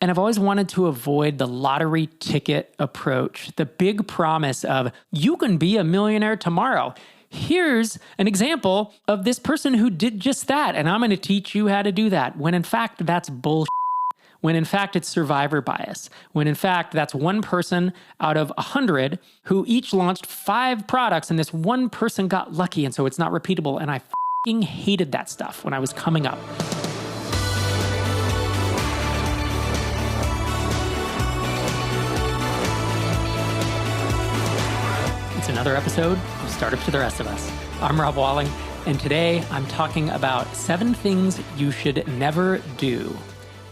And I've always wanted to avoid the lottery ticket approach, the big promise of you can be a millionaire tomorrow. Here's an example of this person who did just that, and I'm going to teach you how to do that, when in fact that's bullshit. When in fact it's survivor bias. When in fact that's one person out of 100 who each launched 5 products, and this one person got lucky, and so it's not repeatable. And I f***ing hated that stuff when I was coming up. It's another episode of Startup to the Rest of Us. I'm Rob Walling, and today I'm talking about 7 things you should never do.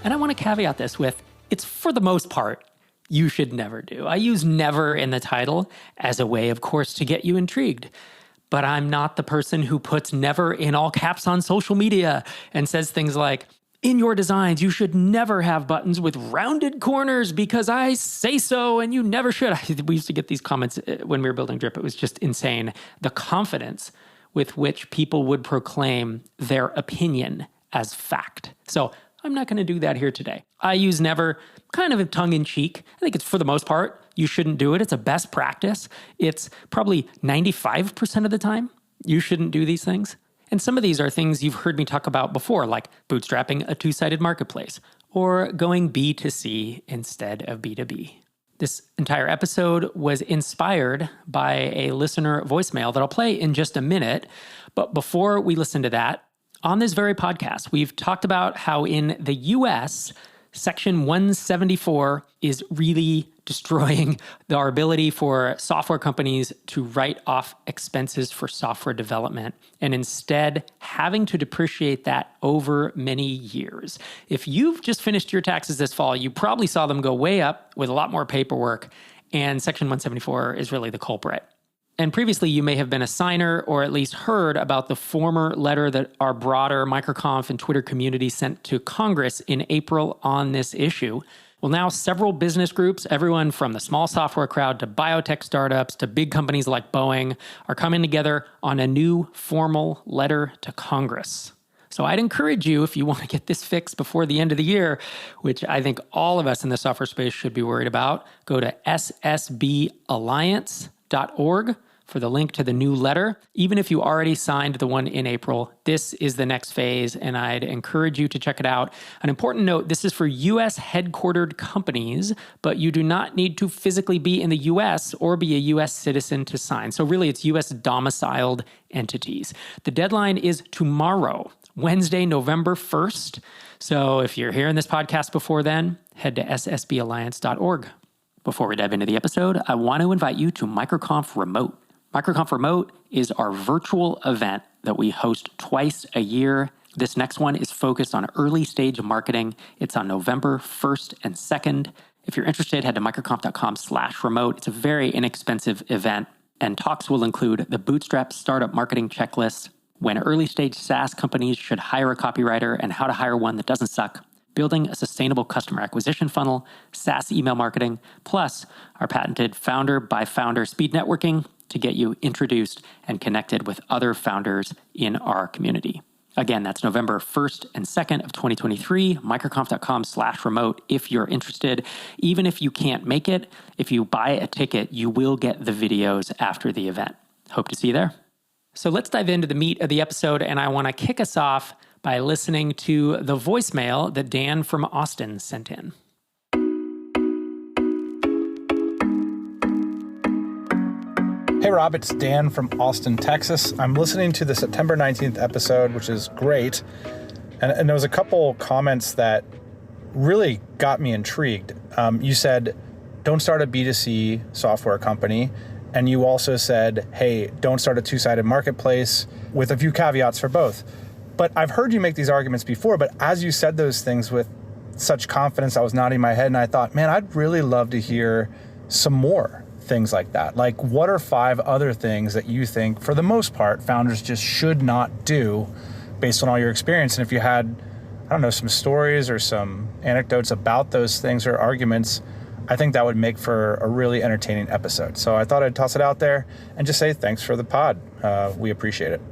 And I want to caveat this with, it's for the most part, you should never do. I use never in the title as a way, of course, to get you intrigued. But I'm not the person who puts never in all caps on social media and says things like, in your designs, you should never have buttons with rounded corners because I say so and you never should. We used to get these comments when we were building Drip. It was just insane. The confidence with which people would proclaim their opinion as fact. So I'm not going to do that here today. I use never kind of tongue-in-cheek. I think it's for the most part, you shouldn't do it. It's a best practice. It's probably 95% of the time you shouldn't do these things. And some of these are things you've heard me talk about before, like bootstrapping a 2-sided marketplace or going B2C instead of B2B. This entire episode was inspired by a listener voicemail that I'll play in just a minute. But before we listen to that, on this very podcast, we've talked about how in the US, Section 174 is really destroying our ability for software companies to write off expenses for software development and instead having to depreciate that over many years. If you've just finished your taxes this fall, you probably saw them go way up with a lot more paperwork, and Section 174 is really the culprit. And previously, you may have been a signer or at least heard about the former letter that our broader MicroConf and Twitter community sent to Congress in April on this issue. Well, now several business groups, everyone from the small software crowd to biotech startups to big companies like Boeing, are coming together on a new formal letter to Congress. So I'd encourage you, if you want to get this fixed before the end of the year, which I think all of us in the software space should be worried about, go to ssballiance.org. for the link to the new letter. Even if you already signed the one in April, this is the next phase, and I'd encourage you to check it out. An important note, this is for U.S. headquartered companies, but you do not need to physically be in the U.S. or be a U.S. citizen to sign. So really, it's U.S. domiciled entities. The deadline is tomorrow, Wednesday, November 1st. So if you're hearing this podcast before then, head to ssballiance.org. Before we dive into the episode, I want to invite you to MicroConf Remote. MicroConf Remote is our virtual event that we host twice a year. This next one is focused on early stage marketing. It's on November 1st and 2nd. If you're interested, head to microconf.com/remote. It's a very inexpensive event, and talks will include the Bootstrap Startup Marketing Checklist, when early stage SaaS companies should hire a copywriter and how to hire one that doesn't suck, building a sustainable customer acquisition funnel, SaaS email marketing, plus our patented founder by founder speed networking to get you introduced and connected with other founders in our community. Again, that's November 1st and 2nd of 2023, microconf.com/remote if you're interested. Even if you can't make it, if you buy a ticket, you will get the videos after the event. Hope to see you there. So let's dive into the meat of the episode, and I want to kick us off by listening to the voicemail that Dan from Austin sent in. Hey Rob, it's Dan from Austin, Texas. I'm listening to the September 19th episode, which is great. And there was a couple comments that really got me intrigued. You said, don't start a B2C software company. And you also said, hey, don't start a 2-sided marketplace, with a few caveats for both. But I've heard you make these arguments before, but as you said those things with such confidence, I was nodding my head and I thought, man, I'd really love to hear some more things like that. Like, what are 5 other things that you think, for the most part, founders just should not do based on all your experience? And if you had, I don't know, some stories or some anecdotes about those things or arguments, I think that would make for a really entertaining episode. So I thought I'd toss it out there and just say thanks for the pod. We appreciate it.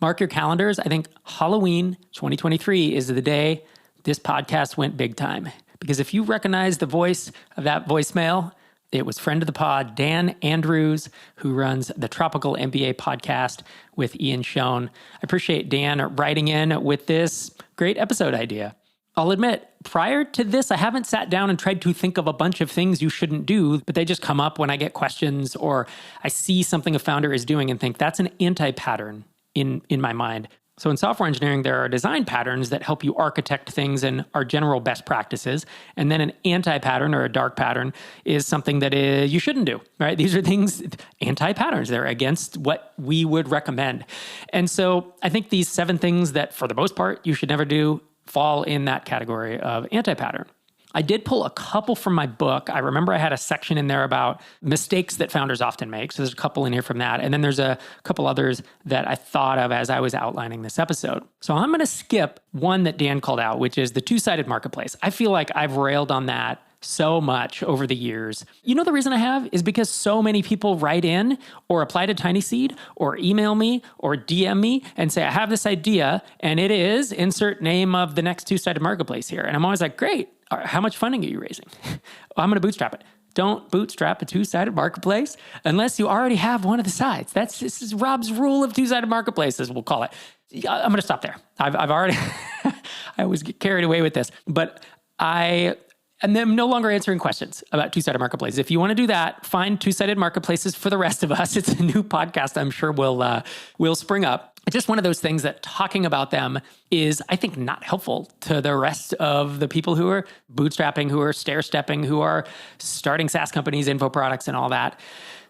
Mark your calendars. I think Halloween 2023 is the day this podcast went big time. Because if you recognize the voice of that voicemail, it was friend of the pod, Dan Andrews, who runs the Tropical MBA podcast with Ian Schoen. I appreciate Dan writing in with this great episode idea. I'll admit, prior to this, I haven't sat down and tried to think of a bunch of things you shouldn't do, but they just come up when I get questions or I see something a founder is doing and think that's an anti-pattern in my mind. So in software engineering, there are design patterns that help you architect things and are general best practices. And then an anti-pattern or a dark pattern is something that you shouldn't do, right? These are things, anti-patterns. They're against what we would recommend. And so I think these 7 things that for the most part you should never do fall in that category of anti-pattern. I did pull a couple from my book. I remember I had a section in there about mistakes that founders often make. So there's a couple in here from that. And then there's a couple others that I thought of as I was outlining this episode. So I'm going to skip one that Dan called out, which is the two-sided marketplace. I feel like I've railed on that so much over the years. You know, the reason I have is because so many people write in or apply to Tiny Seed or email me or DM me and say, I have this idea and it is insert name of the next two-sided marketplace here. And I'm always like, great. How much funding are you raising? I'm going to bootstrap it. Don't bootstrap a two-sided marketplace unless you already have one of the sides. This is Rob's rule of two-sided marketplaces, we'll call it. I'm going to stop there. I've already, I always get carried away with this, but and then I'm no longer answering questions about two-sided marketplaces. If you want to do that, find two-sided marketplaces for the rest of us. It's a new podcast I'm sure will spring up. It's just one of those things that talking about them is, I think, not helpful to the rest of the people who are bootstrapping, who are stair-stepping, who are starting SaaS companies, info products, and all that.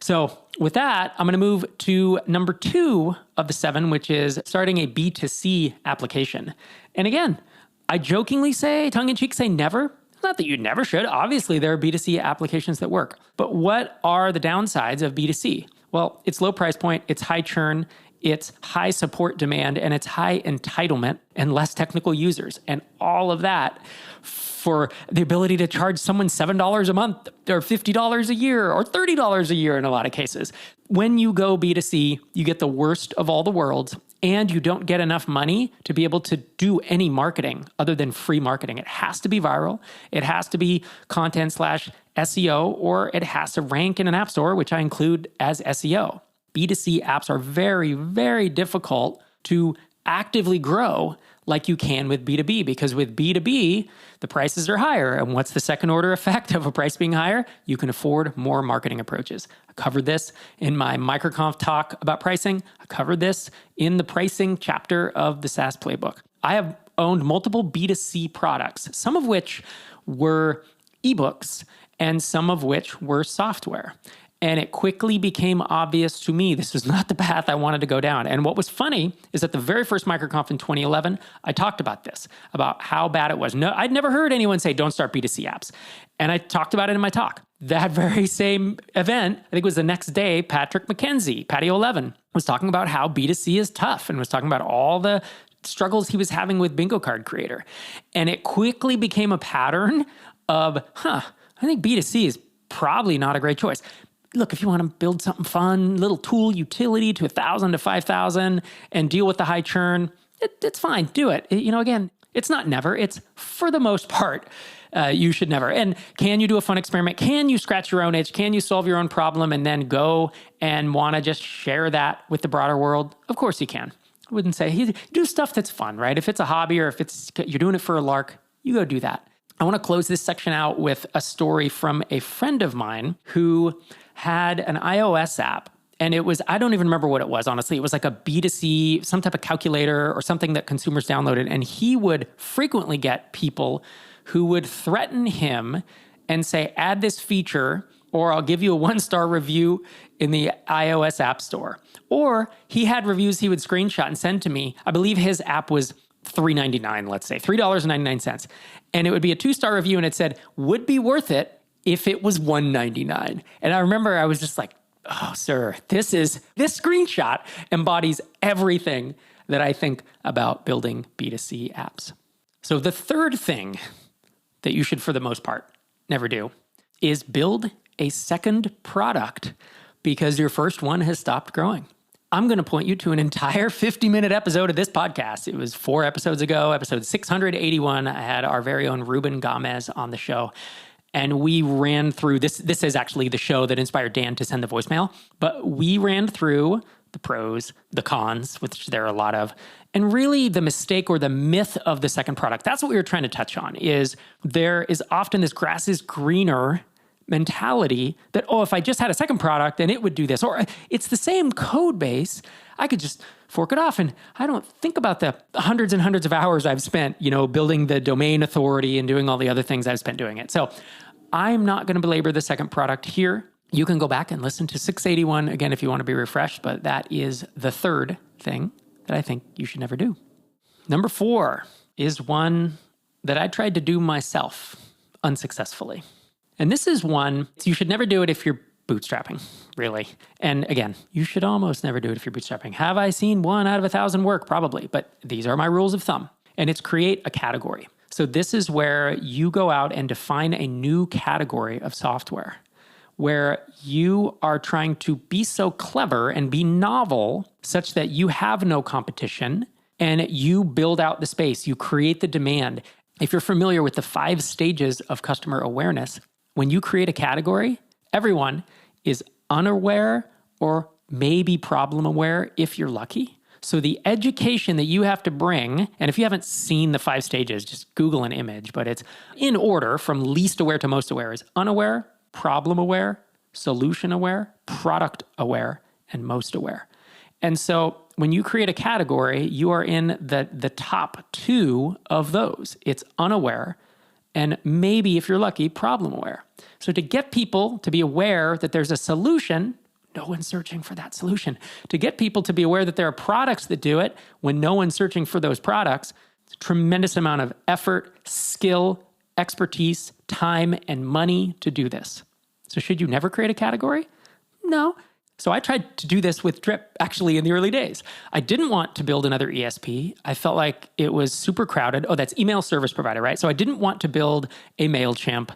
So with that, I'm going to move to number 2 of the 7, which is starting a B2C application. And again, I jokingly say, tongue-in-cheek say never. Not that you never should. Obviously, there are B2C applications that work. But what are the downsides of B2C? Well, it's low price point, it's high churn, it's high support demand, and it's high entitlement and less technical users. And all of that for the ability to charge someone $7 a month or $50 a year or $30 a year in a lot of cases. When you go B2C, you get the worst of all the worlds, and you don't get enough money to be able to do any marketing other than free marketing. It has to be viral. It has to be content/SEO, or it has to rank in an app store, which I include as SEO. B2C apps are very, very difficult to actively grow like you can with B2B, because with B2B, the prices are higher. And what's the second order effect of a price being higher? You can afford more marketing approaches. I covered this in my MicroConf talk about pricing. I covered this in the pricing chapter of the SaaS playbook. I have owned multiple B2C products, some of which were ebooks and some of which were software. And it quickly became obvious to me this was not the path I wanted to go down. And what was funny is at the very first MicroConf in 2011, I talked about this, about how bad it was. No, I'd never heard anyone say, don't start B2C apps. And I talked about it in my talk. That very same event, I think it was the next day, Patrick McKenzie, Patio 11, was talking about how B2C is tough and was talking about all the struggles he was having with Bingo Card Creator. And it quickly became a pattern of, I think B2C is probably not a great choice. Look, if you want to build something fun, little tool utility to 1,000 to 5,000 and deal with the high churn, it's fine. Do it. Again, it's not never. It's for the most part, you should never. And can you do a fun experiment? Can you scratch your own itch? Can you solve your own problem and then go and want to just share that with the broader world? Of course you can. I wouldn't say do stuff that's fun, right? If it's a hobby or if you're doing it for a lark, you go do that. I want to close this section out with a story from a friend of mine who had an iOS app. And it was, I don't even remember what it was, honestly. It was like a B2C, some type of calculator or something that consumers downloaded. And he would frequently get people who would threaten him and say, add this feature, or I'll give you a 1-star review in the iOS App Store. Or he had reviews he would screenshot and send to me. I believe his app was $3.99, let's say, $3.99. And it would be a 2-star review and it said, would be worth it if it was $1.99. And I remember I was just like, oh, sir, this screenshot embodies everything that I think about building B2C apps. So the third thing that you should, for the most part, never do is build a second product because your first one has stopped growing. I'm going to point you to an entire 50-minute episode of this podcast. It was 4 episodes ago, episode 681. I had our very own Ruben Gomez on the show. And we ran through this. This is actually the show that inspired Dan to send the voicemail. But we ran through the pros, the cons, which there are a lot of, and really the mistake or the myth of the second product. That's what we were trying to touch on, is there is often this grass is greener mentality that, oh, if I just had a second product, then it would do this. Or it's the same code base. I could just fork it off. And I don't think about the hundreds and hundreds of hours I've spent, building the domain authority and doing all the other things I've spent doing it. So I'm not going to belabor the second product here. You can go back and listen to 681 again if you want to be refreshed, but that is the third thing that I think you should never do. Number 4 is one that I tried to do myself unsuccessfully. And this is one, you should never do it if you're bootstrapping, really. And again, you should almost never do it if you're bootstrapping. Have I seen 1 out of 1,000 work? Probably, but these are my rules of thumb. And it's create a category. So this is where you go out and define a new category of software, where you are trying to be so clever and be novel such that you have no competition and you build out the space, you create the demand. If you're familiar with the 5 stages of customer awareness, when you create a category, everyone is unaware or maybe problem aware if you're lucky. So the education that you have to bring, and if you haven't seen the 5 stages, just Google an image, but it's in order from least aware to most aware, is unaware, problem aware, solution aware, product aware, and most aware. And so when you create a category, you are in the top 2 of those. It's unaware, and maybe, if you're lucky, problem aware. So to get people to be aware that there's a solution, no one's searching for that solution. To get people to be aware that there are products that do it when no one's searching for those products, it's a tremendous amount of effort, skill, expertise, time, and money to do this. So should you never create a category? No. So I tried to do this with Drip actually in the early days. I didn't want to build another ESP. I felt like it was super crowded. Oh, that's email service provider, right? So I didn't want to build a MailChimp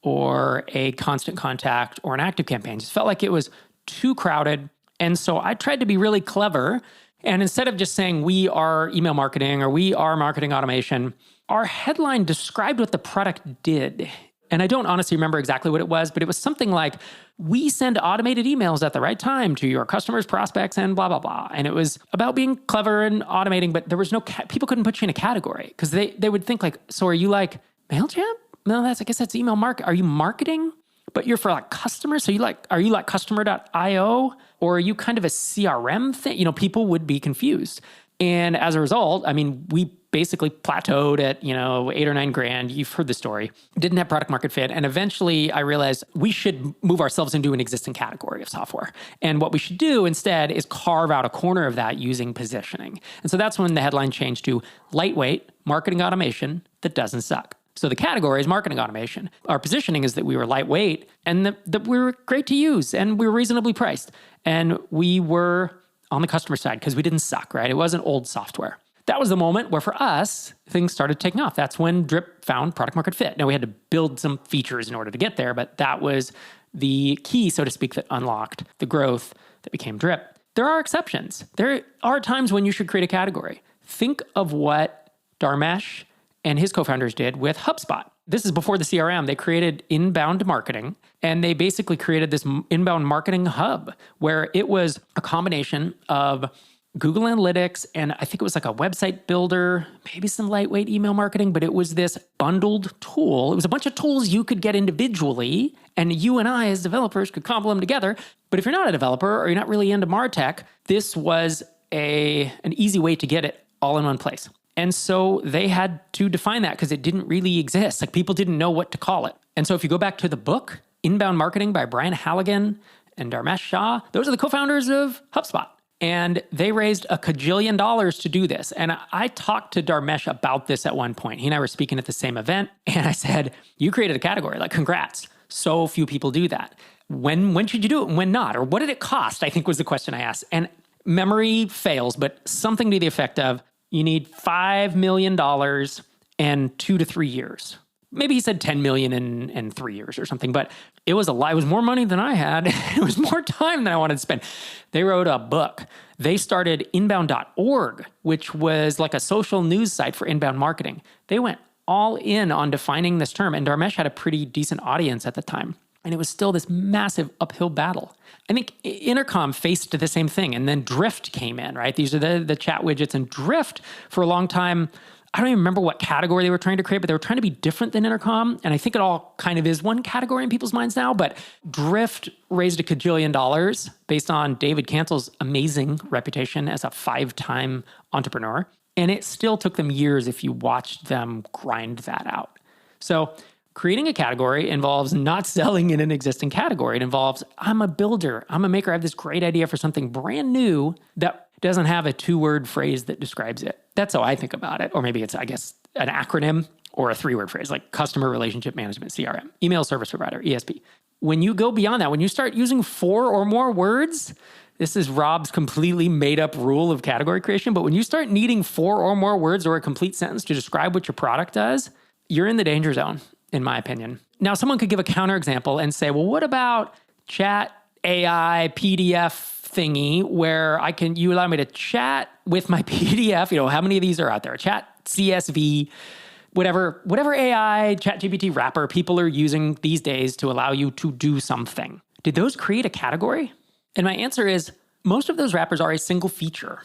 or a Constant Contact or an ActiveCampaign. It just felt like it was too crowded. And so I tried to be really clever. And instead of just saying we are email marketing or we are marketing automation, our headline described what the product did. And I don't honestly remember exactly what it was, but it was something like, we send automated emails at the right time to your customers, prospects, and blah, blah, blah. And it was about being clever and automating, but there was no, people couldn't put you in a category because they would think like, so are you like MailChimp? No, I guess that's email market. Are you marketing? But you're for like customers. So are you like customer.io, or are you kind of a CRM thing? People would be confused. And as a result, we basically plateaued at, $8 or $9 grand. You've heard the story. Didn't have product market fit. And eventually I realized we should move ourselves into an existing category of software. And what we should do instead is carve out a corner of that using positioning. And so that's when the headline changed to lightweight marketing automation that doesn't suck. So the category is marketing automation. Our positioning is that we were lightweight and that we were great to use and we were reasonably priced. And we were on the customer side because we didn't suck, right? It wasn't old software. That was the moment where for us, things started taking off. That's when Drip found product market fit. Now we had to build some features in order to get there, but that was the key, so to speak, that unlocked the growth that became Drip. There are exceptions. There are times when you should create a category. Think of what Dharmesh and his co-founders did with HubSpot. This is before the CRM. They created inbound marketing, and they basically created this inbound marketing hub where it was a combination of Google Analytics, and I think it was like a website builder, maybe some lightweight email marketing, but it was this bundled tool. It was a bunch of tools you could get individually, and you and I as developers could cobble them together. But if you're not a developer or you're not really into MarTech, this was an easy way to get it all in one place. And so they had to define that because it didn't really exist. Like people didn't know what to call it. And so if you go back to the book, Inbound Marketing by Brian Halligan and Dharmesh Shah, those are the co-founders of HubSpot. And they raised $1 kajillion to do this. And I talked to Dharmesh about this at one point. He and I were speaking at the same event. And I said, you created a category, like congrats. So few people do that. When should you do it and when not? Or what did it cost? I think was the question I asked. And memory fails, but something to the effect of, you need $5 million and 2 to 3 years Maybe he said 10 million in 3 years or something, but it was a lot. It was more money than I had. It was more time than I wanted to spend. They wrote a book. They started inbound.org, which was like a social news site for inbound marketing. They went all in on defining this term, and Dharmesh had a pretty decent audience at the time. And it was still this massive uphill battle. I think Intercom faced the same thing, and then Drift came in, right? These are the chat widgets, and Drift for a long time, I don't even remember what category they were trying to create, but they were trying to be different than Intercom. And I think it all kind of is one category in people's minds now, but Drift raised $1 kajillion based on David Cancel's amazing reputation as a 5-time entrepreneur. And it still took them years if you watched them grind that out. So creating a category involves not selling in an existing category. It involves, I'm a builder, I'm a maker, I have this great idea for something brand new that doesn't have a 2-word phrase that describes it. That's how I think about it. Or maybe it's, I guess, an acronym or a 3-word phrase like customer relationship management, CRM, email service provider, ESP. When you go beyond that, when you start using 4 or more words, this is Rob's completely made up rule of category creation. But when you start needing 4 or more words or a complete sentence to describe what your product does, you're in the danger zone, in my opinion. Now, someone could give a counterexample and say, well, what about chat AI PDF thingy where you allow me to chat with my PDF, how many of these are out there? Chat CSV, whatever AI, ChatGPT wrapper people are using these days to allow you to do something. Did those create a category? And my answer is most of those wrappers are a single feature.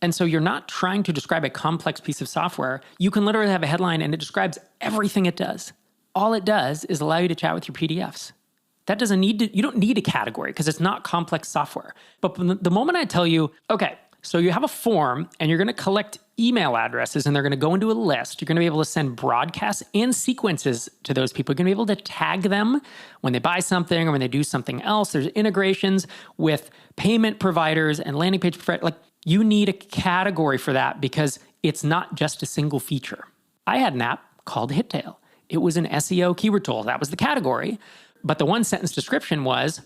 And so you're not trying to describe a complex piece of software. You can literally have a headline and it describes everything it does. All it does is allow you to chat with your PDFs. You don't need a category because it's not complex software. But the moment I tell you, okay, so you have a form and you're going to collect email addresses and they're going to go into a list. You're going to be able to send broadcasts and sequences to those people. You're going to be able to tag them when they buy something or when they do something else. There's integrations with payment providers and landing page providers. Like you need a category for that because it's not just a single feature. I had an app called Hittail. It was an SEO keyword tool. That was the category. But the one sentence description was,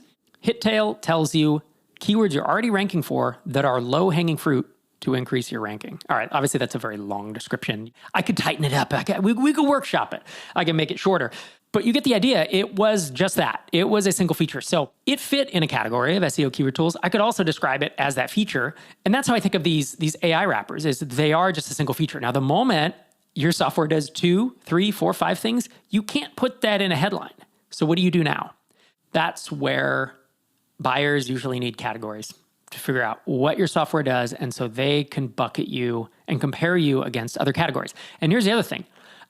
Hittail tells you keywords you're already ranking for that are low-hanging fruit to increase your ranking. All right, obviously that's a very long description. I could tighten it up. We could workshop it. I can make it shorter. But you get the idea. It was just that. It was a single feature. So it fit in a category of SEO keyword tools. I could also describe it as that feature. And that's how I think of these AI wrappers, is they are just a single feature. Now, the moment your software does 2, 3, 4, 5 things, you can't put that in a headline. So what do you do now? That's where buyers usually need categories to figure out what your software does, and so they can bucket you and compare you against other categories. And here's the other thing.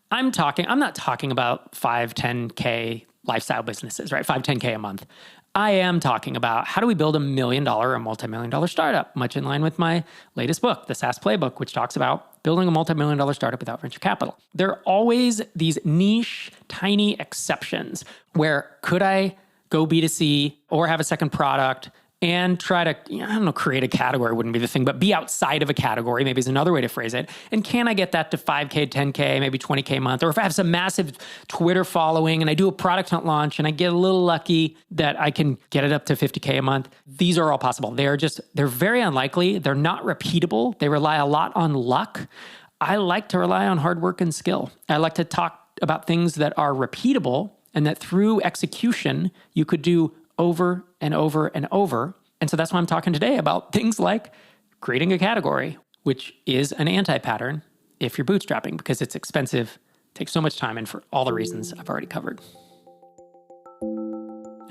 I'm not talking about 5, 10K lifestyle businesses, right? 5, 10K a month. I am talking about how do we build $1 million or multi-million-dollar startup, much in line with my latest book, The SaaS Playbook, which talks about building a multi-million-dollar startup without venture capital. There are always these niche, tiny exceptions where could I go B2C or have a second product and try to, create a category wouldn't be the thing, but be outside of a category, maybe is another way to phrase it. And can I get that to 5K, 10K, maybe 20K a month? Or if I have some massive Twitter following and I do a product hunt launch and I get a little lucky that I can get it up to 50K a month, these are all possible. They're very unlikely. They're not repeatable. They rely a lot on luck. I like to rely on hard work and skill. I like to talk about things that are repeatable and that through execution, you could do over and over and over. And so that's why I'm talking today about things like creating a category, which is an anti-pattern if you're bootstrapping because it's expensive, takes so much time, and for all the reasons I've already covered.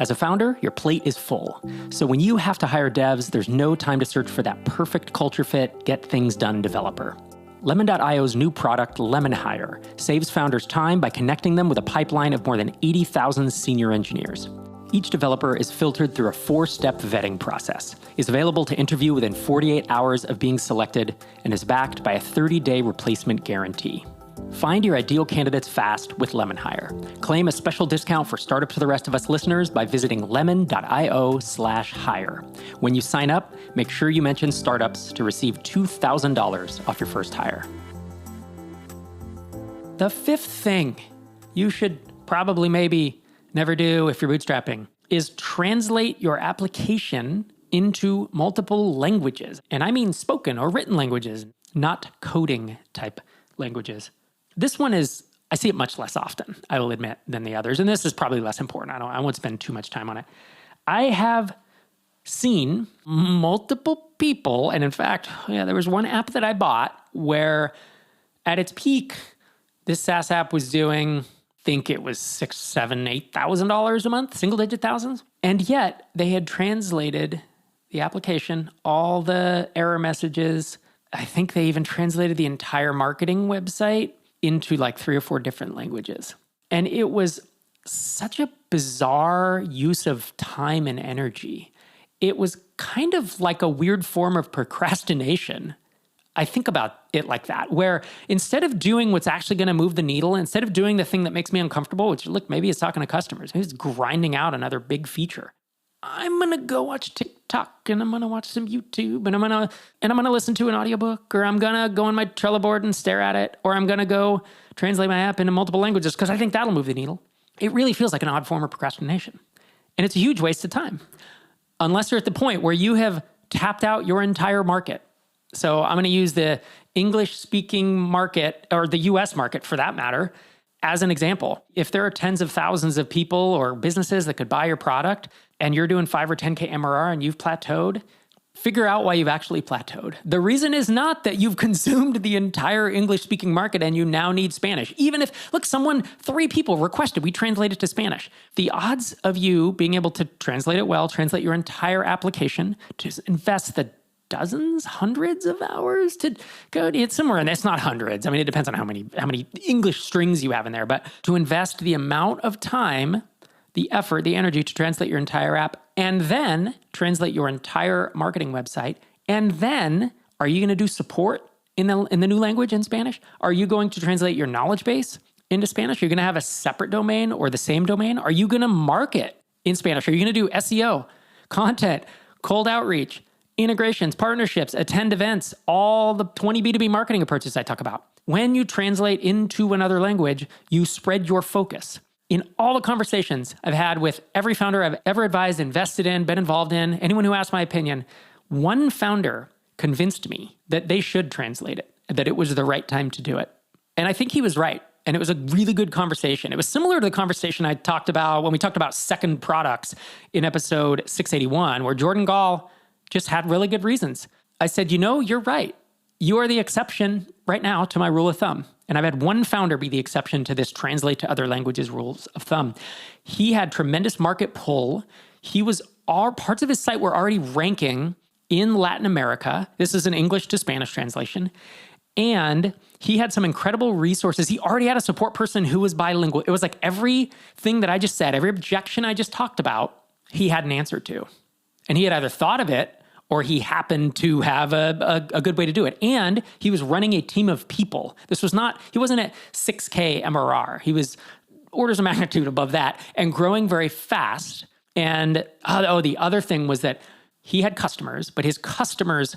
As a founder, your plate is full. So when you have to hire devs, there's no time to search for that perfect culture fit, get things done developer. Lemon.io's new product, Lemon Hire, saves founders time by connecting them with a pipeline of more than 80,000 senior engineers. Each developer is filtered through a 4-step vetting process, is available to interview within 48 hours of being selected, and is backed by a 30-day replacement guarantee. Find your ideal candidates fast with Lemon Hire. Claim a special discount for Startup to the Rest of Us listeners by visiting lemon.io/hire. When you sign up, make sure you mention startups to receive $2,000 off your first hire. The 5th thing you should probably maybe never do if you're bootstrapping is translate your application into multiple languages. And I mean spoken or written languages, not coding type languages. This one is I see it much less often, I will admit, than the others. And this is probably less important. I won't spend too much time on it. I have seen multiple people, and in fact, there was one app that I bought where at its peak, this SaaS app was doing, I think it was $6,000, $7,000, $8,000 a month, single-digit thousands. And yet they had translated the application, all the error messages. I think they even translated the entire marketing website into like 3 or 4 different languages. And it was such a bizarre use of time and energy. It was kind of like a weird form of procrastination. I think about it like that, where instead of doing what's actually going to move the needle, instead of doing the thing that makes me uncomfortable, which look, maybe it's talking to customers, maybe it's grinding out another big feature. I'm going to go watch TikTok and I'm going to watch some YouTube and I'm going to listen to an audiobook, or I'm going to go on my Trello board and stare at it, or I'm going to go translate my app into multiple languages because I think that'll move the needle. It really feels like an odd form of procrastination. And it's a huge waste of time. Unless you're at the point where you have tapped out your entire market. So I'm going to use the English-speaking market, or the US market for that matter, as an example. If there are tens of thousands of people or businesses that could buy your product and you're doing 5 or 10K MRR and you've plateaued, figure out why you've actually plateaued. The reason is not that you've consumed the entire English-speaking market and you now need Spanish. Even if, 3 people requested we translate it to Spanish. The odds of you being able to translate it well, translate your entire application, to invest the dozens, hundreds of hours to go, it's somewhere, and it's not hundreds. I mean, it depends on how many English strings you have in there, but to invest the amount of time, the effort, the energy to translate your entire app, and then translate your entire marketing website, and then are you going to do support in the new language in Spanish? Are you going to translate your knowledge base into Spanish? Are you going to have a separate domain or the same domain? Are you going to market in Spanish? Are you going to do SEO, content, cold outreach, integrations, partnerships, attend events, all the 20 B2B marketing approaches I talk about? When you translate into another language, you spread your focus. In all the conversations I've had with every founder I've ever advised, invested in, been involved in, anyone who asked my opinion, one founder convinced me that they should translate it, that it was the right time to do it. And I think he was right. And it was a really good conversation. It was similar to the conversation I talked about when we talked about second products in episode 681, where Jordan Gall just had really good reasons. I said, you're right. You are the exception right now to my rule of thumb. And I've had one founder be the exception to this translate to other languages rules of thumb. He had tremendous market pull. Parts of his site were already ranking in Latin America. This is an English to Spanish translation. And he had some incredible resources. He already had a support person who was bilingual. It was like everything that I just said, every objection I just talked about, he had an answer to. And he had either thought of it or he happened to have a good way to do it. And he was running a team of people. He wasn't at 6K MRR. He was orders of magnitude above that and growing very fast. And the other thing was that he had customers, but his customers'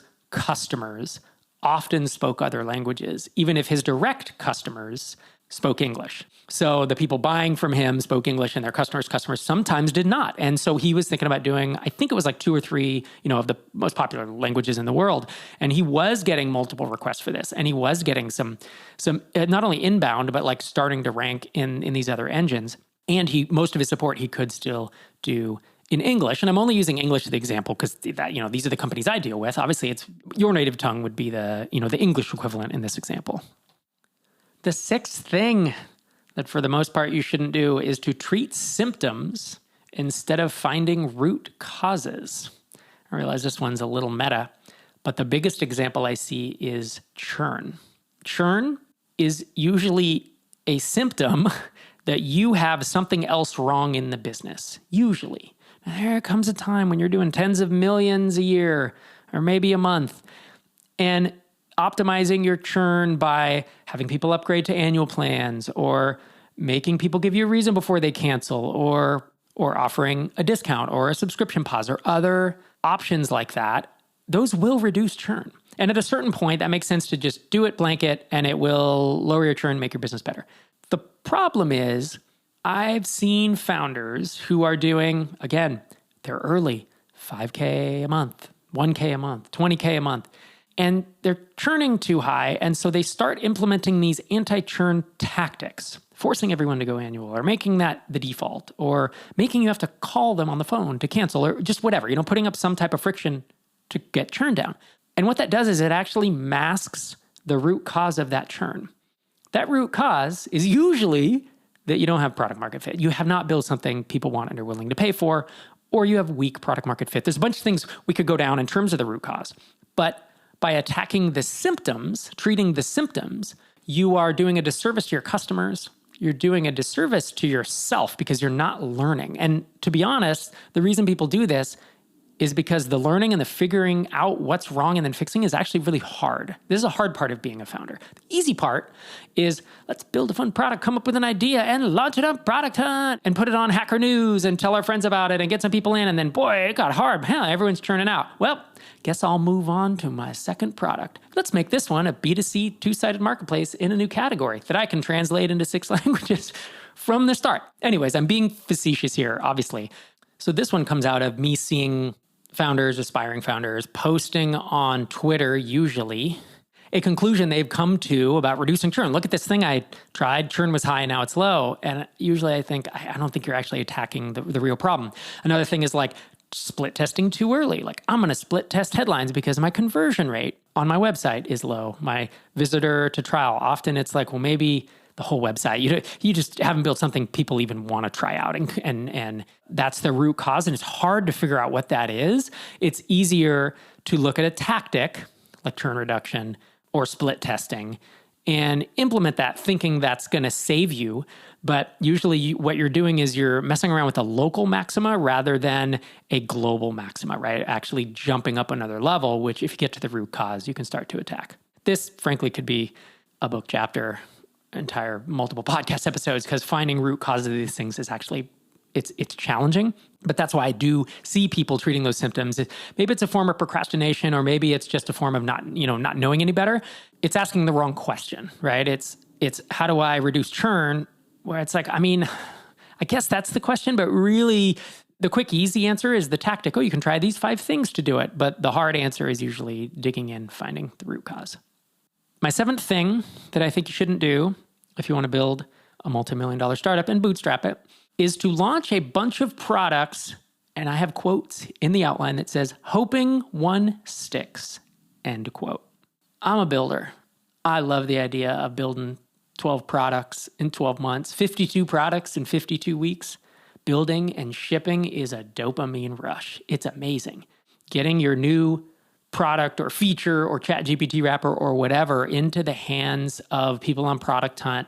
often spoke other languages, even if his direct customers spoke English. So the people buying from him spoke English and their customers sometimes did not. And so he was thinking about doing, I think it was like 2 or 3, of the most popular languages in the world. And he was getting multiple requests for this. And he was getting some not only inbound, but like starting to rank in these other engines. And most of his support he could still do in English. And I'm only using English as the example because these are the companies I deal with. Obviously, it's your native tongue would be the English equivalent in this example. The 6th thing that for the most part you shouldn't do is to treat symptoms instead of finding root causes. I realize this one's a little meta, but the biggest example I see is churn. Churn is usually a symptom that you have something else wrong in the business, usually. There comes a time when you're doing tens of millions a year or maybe a month, and optimizing your churn by having people upgrade to annual plans or making people give you a reason before they cancel or offering a discount or a subscription pause or other options like that, those will reduce churn. And at a certain point, that makes sense to just do it blanket and it will lower your churn, make your business better. The problem is I've seen founders who are doing, again, they're early, 5K a month, 1K a month, 20K a month. and they're churning too high. And so they start implementing these anti-churn tactics, forcing everyone to go annual or making that the default or making you have to call them on the phone to cancel or just whatever, putting up some type of friction to get churn down. And what that does is it actually masks the root cause of that churn. That root cause is usually that you don't have product market fit. You have not built something people want and are willing to pay for, or you have weak product market fit. There's a bunch of things we could go down in terms of the root cause. But by attacking the symptoms, treating the symptoms, you are doing a disservice to your customers. You're doing a disservice to yourself because you're not learning. And to be honest, the reason people do this is because the learning and the figuring out what's wrong and then fixing is actually really hard. This is a hard part of being a founder. The easy part is let's build a fun product, come up with an idea and launch it on Product Hunt and put it on Hacker News and tell our friends about it and get some people in. And then, boy, it got hard. Everyone's churning out. Well, guess I'll move on to my second product. Let's make this one a B2C two-sided marketplace in a new category that I can translate into 6 languages from the start. Anyways, I'm being facetious here, obviously. So this one comes out of me seeing founders, aspiring founders, posting on Twitter, usually, a conclusion they've come to about reducing churn. Look at this thing I tried. Churn was high, now it's low. And usually I think, I don't think you're actually attacking the real problem. Another thing is like split testing too early. Like I'm going to split test headlines because my conversion rate on my website is low. My visitor to trial, often it's like, well, maybe the whole website. You just haven't built something people even want to try out. And that's the root cause. And it's hard to figure out what that is. It's easier to look at a tactic like churn reduction or split testing and implement that thinking that's going to save you. But usually what you're doing is you're messing around with a local maxima rather than a global maxima, right? Actually jumping up another level, which if you get to the root cause, you can start to attack. This, frankly, could be a book chapter, entire multiple podcast episodes, because finding root causes of these things is actually, it's challenging. But that's why I do see people treating those symptoms. Maybe it's a form of procrastination, or maybe it's just a form of not knowing any better. It's asking the wrong question, right? It's how do I reduce churn? Where it's like, I guess that's the question, but really the quick, easy answer is the tactic. Oh, you can try these 5 things to do it. But the hard answer is usually digging in, finding the root cause. My 7th thing that I think you shouldn't do if you want to build a multi-million-dollar startup and bootstrap it is to launch a bunch of products, and I have quotes in the outline that says, hoping one sticks, end quote. I'm a builder. I love the idea of building 12 products in 12 months, 52 products in 52 weeks. Building and shipping is a dopamine rush. It's amazing. Getting your new product or feature or ChatGPT wrapper or whatever into the hands of people on Product Hunt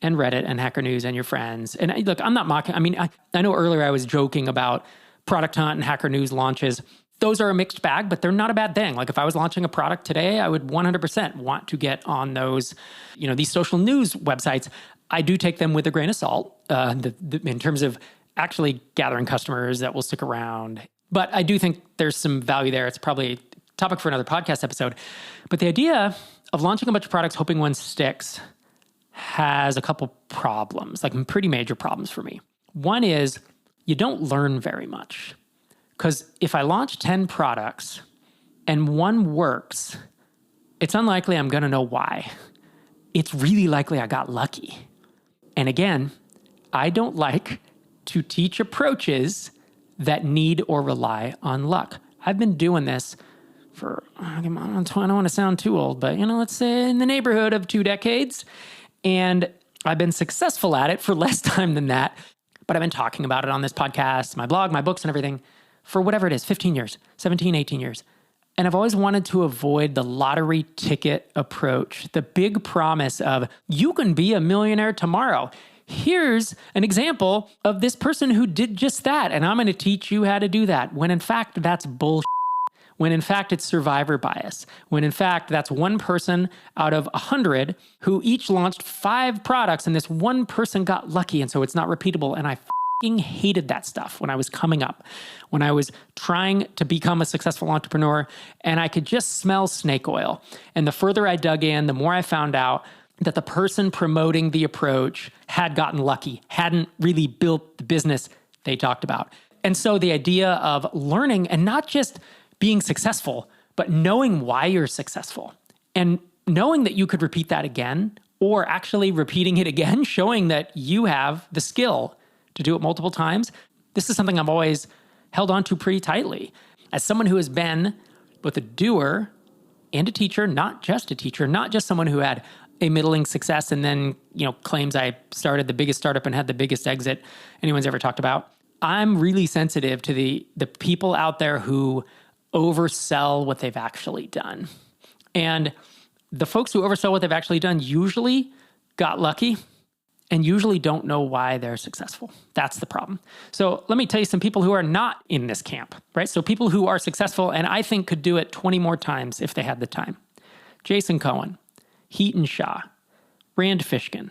and Reddit and Hacker News and your friends. And look, I'm not mocking. I know earlier I was joking about Product Hunt and Hacker News launches. Those are a mixed bag, but they're not a bad thing. Like if I was launching a product today, I would 100% want to get on those, these social news websites. I do take them with a grain of salt in terms of actually gathering customers that will stick around. But I do think there's some value there. It's probably a topic for another podcast episode. But the idea of launching a bunch of products, hoping one sticks, has a couple problems, like pretty major problems for me. One is you don't learn very much. Because if I launch 10 products and one works, it's unlikely I'm going to know why. It's really likely I got lucky. And again, I don't like to teach approaches that need or rely on luck. I've been doing this for, I don't want to sound too old, but let's say in the neighborhood of 2 decades. And I've been successful at it for less time than that. But I've been talking about it on this podcast, my blog, my books and everything for whatever it is, 15 years, 17, 18 years. And I've always wanted to avoid the lottery ticket approach, the big promise of you can be a millionaire tomorrow. Here's an example of this person who did just that, and I'm going to teach you how to do that. When in fact, that's bullshit. When in fact, it's survivor bias. When in fact, that's one person out of 100 who each launched 5 products, and this one person got lucky, and so it's not repeatable. And I hated that stuff when I was coming up, when I was trying to become a successful entrepreneur, and I could just smell snake oil. And the further I dug in, the more I found out that the person promoting the approach had gotten lucky, hadn't really built the business they talked about. And so the idea of learning and not just being successful, but knowing why you're successful and knowing that you could repeat that again, or actually repeating it again, showing that you have the skill to do it multiple times. This is something I've always held on to pretty tightly. As someone who has been both a doer and a teacher, not just someone who had a middling success and then, claims I started the biggest startup and had the biggest exit anyone's ever talked about. I'm really sensitive to the people out there who oversell what they've actually done. And the folks who oversell what they've actually done usually got lucky and usually don't know why they're successful. That's the problem. So let me tell you some people who are not in this camp, right? So people who are successful and I think could do it 20 more times if they had the time. Jason Cohen, Heaton Shah, Rand Fishkin,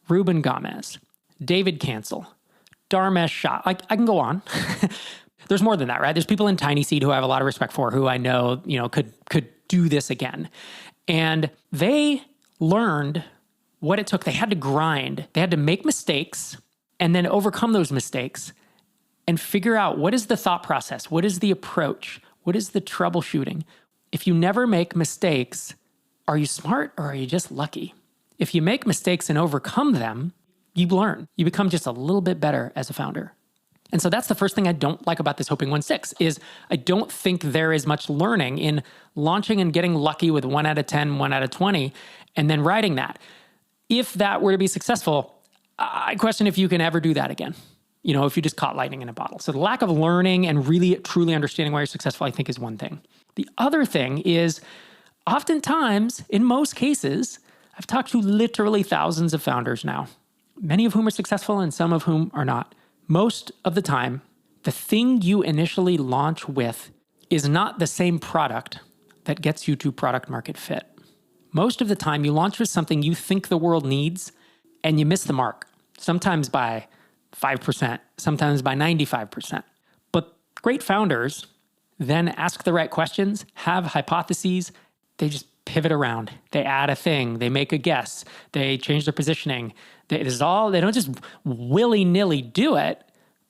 Ruben Gomez, David Cancel, Dharmesh Shah. I can go on. There's more than that, right? There's people in Tiny Seed who I have a lot of respect for who I know, could do this again. And they learned what it took. They had to grind. They had to make mistakes and then overcome those mistakes and figure out what is the thought process? What is the approach? What is the troubleshooting? If you never make mistakes, are you smart or are you just lucky? If you make mistakes and overcome them, you learn. You become just a little bit better as a founder. And so that's the first thing I don't like about this Hoping 1.6 is I don't think there is much learning in launching and getting lucky with 1 out of 10, 1 out of 20, and then riding that. If that were to be successful, I question if you can ever do that again. If you just caught lightning in a bottle. So the lack of learning and really truly understanding why you're successful, I think is one thing. The other thing is oftentimes, in most cases, I've talked to literally thousands of founders now, many of whom are successful and some of whom are not. Most of the time, the thing you initially launch with is not the same product that gets you to product market fit. Most of the time, you launch with something you think the world needs and you miss the mark, sometimes by 5%, sometimes by 95%. But great founders then ask the right questions, have hypotheses, they just pivot around. They add a thing, they make a guess, they change their positioning. They don't just willy-nilly do it,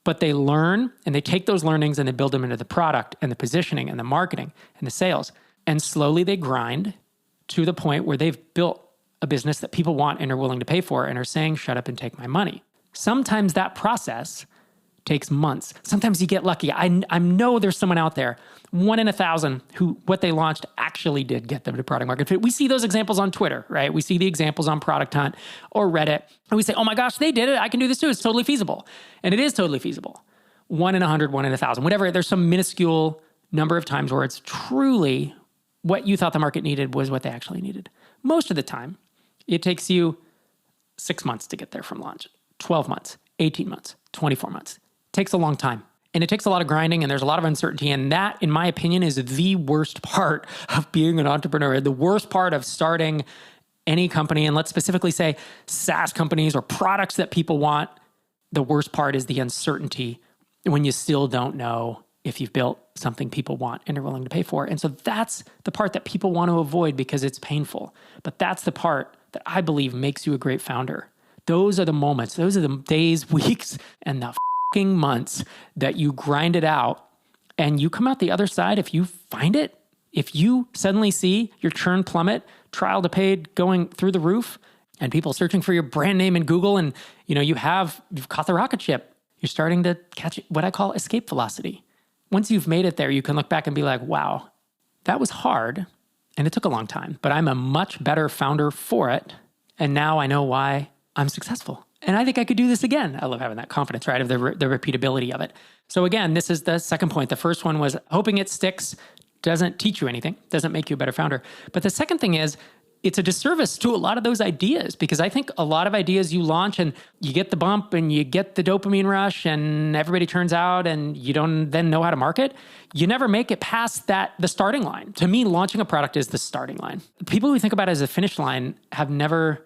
but they learn and they take those learnings and they build them into the product and the positioning and the marketing and the sales. And slowly they grind to the point where they've built a business that people want and are willing to pay for and are saying, shut up and take my money. Sometimes that process takes months. Sometimes you get lucky. I know there's someone out there, 1 in 1,000, who what they launched actually did get them to product market fit. We see those examples on Twitter, right? We see the examples on Product Hunt or Reddit. And we say, oh my gosh, they did it. I can do this too. It's totally feasible. And it is totally feasible. 1 in 100, 1 in 1,000, whatever. There's some minuscule number of times where it's truly what you thought the market needed was what they actually needed. Most of the time, it takes you 6 months to get there from launch, 12 months, 18 months, 24 months. It takes a long time. And it takes a lot of grinding and there's a lot of uncertainty. And that, in my opinion, is the worst part of being an entrepreneur. The worst part of starting any company, and let's specifically say SaaS companies or products that people want. The worst part is the uncertainty when you still don't know if you've built something people want and are willing to pay for. And so that's the part that people want to avoid because it's painful. But that's the part that I believe makes you a great founder. Those are the moments, those are the days, weeks, and the months that you grind it out and you come out the other side. If you find it, if you suddenly see your churn plummet, trial to paid going through the roof, and people searching for your brand name in Google, and you've caught the rocket ship, you're starting to catch what I call escape velocity. Once you've made it there, you can look back and be like, wow, that was hard and it took a long time, but I'm a much better founder for it. And now I know why I'm successful. And I think I could do this again. I love having that confidence, right, of the repeatability of it. So again, this is the second point. The first one was hoping it sticks doesn't teach you anything, doesn't make you a better founder. But the second thing is it's a disservice to a lot of those ideas, because I think a lot of ideas you launch and you get the bump and you get the dopamine rush and everybody turns out and you don't then know how to market. You never make it past the starting line. To me, launching a product is the starting line. People who think about it as a finish line have never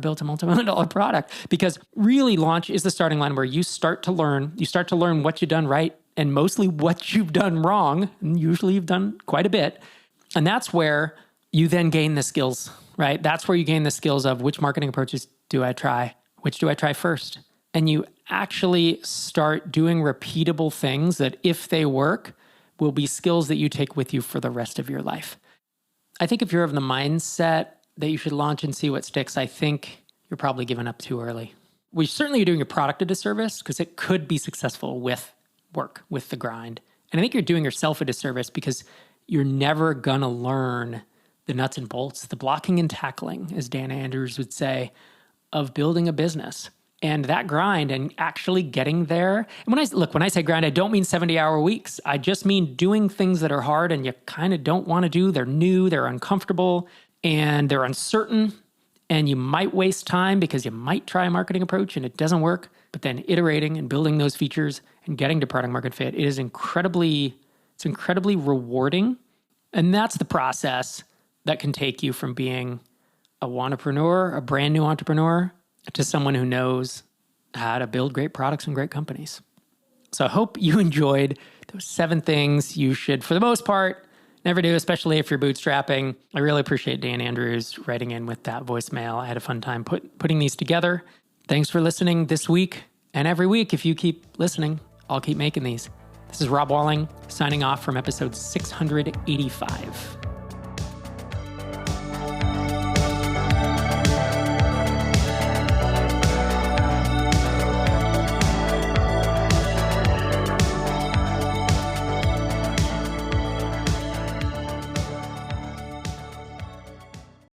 built a multi-million-dollar product, because really launch is the starting line where you start to learn what you've done right and mostly what you've done wrong. And usually you've done quite a bit. And that's where you then gain the skills, right? That's where you gain the skills of which marketing approaches do I try? Which do I try first? And you actually start doing repeatable things that if they work, will be skills that you take with you for the rest of your life. I think if you're of the mindset that you should launch and see what sticks, I think you're probably giving up too early. We certainly are doing your product a disservice because it could be successful with work, with the grind. And I think you're doing yourself a disservice because you're never going to learn the nuts and bolts, the blocking and tackling, as Dan Andrews would say, of building a business. And that grind and actually getting there. And when I say grind, I don't mean 70-hour weeks. I just mean doing things that are hard and you kind of don't want to do. They're new, they're uncomfortable, and they're uncertain. And you might waste time because you might try a marketing approach and it doesn't work. But then iterating and building those features and getting to product market fit, it's incredibly rewarding. And that's the process that can take you from being a wantrepreneur, a brand new entrepreneur, to someone who knows how to build great products and great companies. So I hope you enjoyed those 7 things you should, for the most part, never do, especially if you're bootstrapping. I really appreciate Dan Andrews writing in with that voicemail. I had a fun time putting these together. Thanks for listening this week. And every week, if you keep listening, I'll keep making these. This is Rob Walling signing off from episode 685.